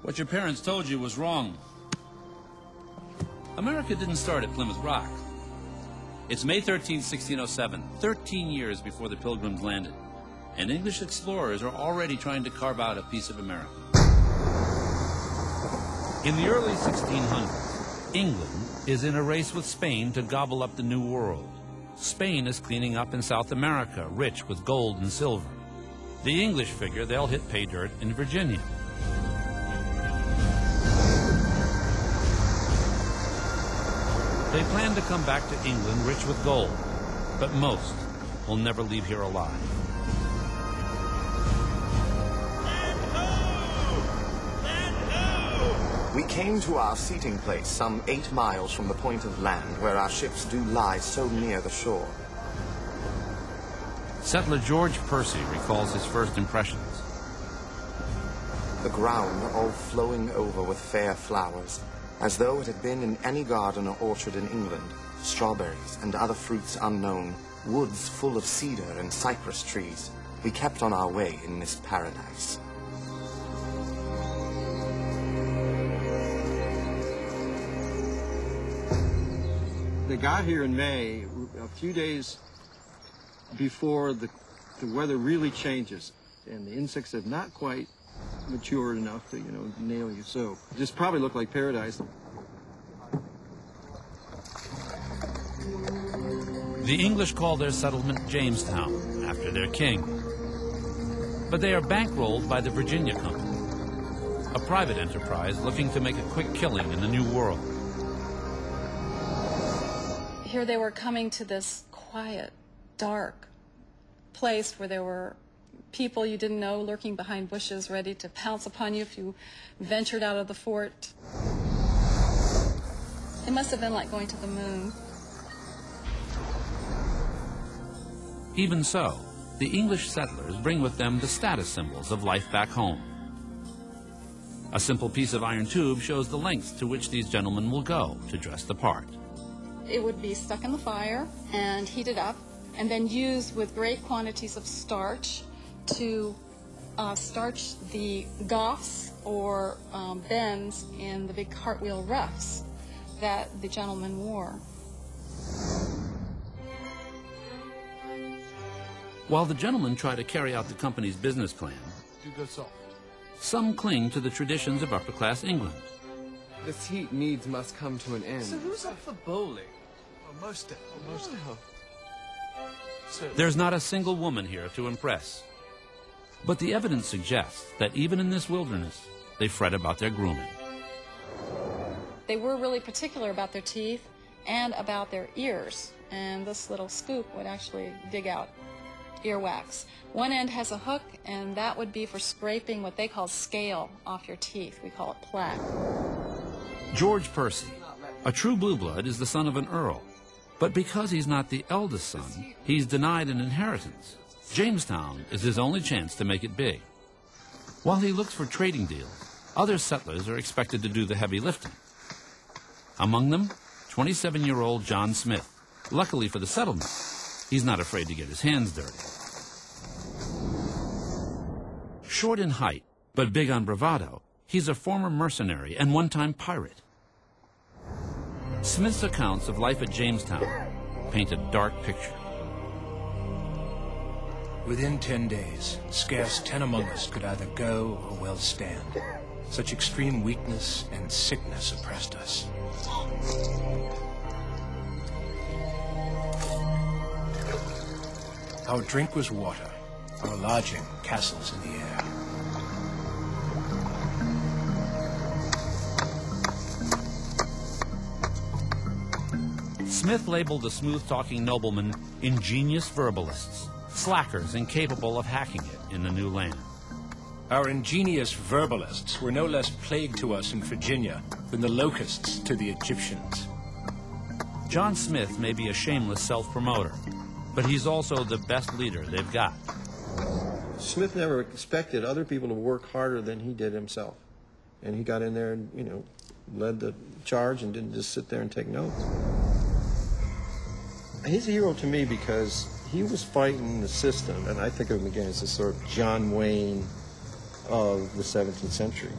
What your parents told you was wrong. America didn't start at Plymouth Rock. It's May 13, 1607, 13 years before the Pilgrims landed, and English explorers are already trying to carve out a piece of America. In the early 1600s, England is in a race with Spain to gobble up the New World. Spain is cleaning up in South America, rich with gold and silver. The English figure they'll hit pay dirt in Virginia. They plan to come back to England rich with gold, but most will never leave here alive. We came to our seating place some 8 miles from the point of land where our ships do lie so near the shore. Settler George Percy recalls his first impressions. The ground all flowing over with fair flowers, as though it had been in any garden or orchard in England, strawberries and other fruits unknown, woods full of cedar and cypress trees. We kept on our way in this paradise. They got here in May, a few days before the weather really changes, and the insects have not quite matured enough to, nail you. So this probably looked like paradise. The English call their settlement Jamestown, after their king. But they are bankrolled by the Virginia Company, a private enterprise looking to make a quick killing in the New World. Here they were coming to this quiet, dark place where there were people you didn't know lurking behind bushes, ready to pounce upon you if you ventured out of the fort. It must have been like going to the moon. Even so, the English settlers bring with them the status symbols of life back home. A simple piece of iron tube shows the lengths to which these gentlemen will go to dress the part. It would be stuck in the fire and heated up, and then used with great quantities of starch to starch the goffs or bends in the big cartwheel ruffs that the gentlemen wore. While the gentlemen try to carry out the company's business plan, some cling to the traditions of upper-class England. This heat needs must come to an end. So who's up for bowling? Well, most of. There's not a single woman here to impress. But the evidence suggests that even in this wilderness, they fret about their grooming. They were really particular about their teeth and about their ears, and this little scoop would actually dig out earwax. One end has a hook, and that would be for scraping what they call scale off your teeth. We call it plaque. George Percy, a true blue blood, is the son of an earl. But because he's not the eldest son, he's denied an inheritance. Jamestown is his only chance to make it big. While he looks for trading deals, other settlers are expected to do the heavy lifting. Among them, 27-year-old John Smith. Luckily for the settlement, he's not afraid to get his hands dirty. Short in height, but big on bravado, he's a former mercenary and one-time pirate. Smith's accounts of life at Jamestown paint a dark picture. Within 10 days, scarce 10 among us could either go or well stand. Such extreme weakness and sickness oppressed us. Our drink was water, our lodging castles in the air. Smith labeled the smooth-talking noblemen ingenious verbalists, slackers incapable of hacking it in the new land. Our ingenious verbalists were no less plague to us in Virginia than the locusts to the Egyptians. John Smith may be a shameless self-promoter, but he's also the best leader they've got. Smith never expected other people to work harder than he did himself. And he got in there and, led the charge and didn't just sit there and take notes. He's a hero to me because he was fighting the system, and I think of him again as a sort of John Wayne of the 17th century.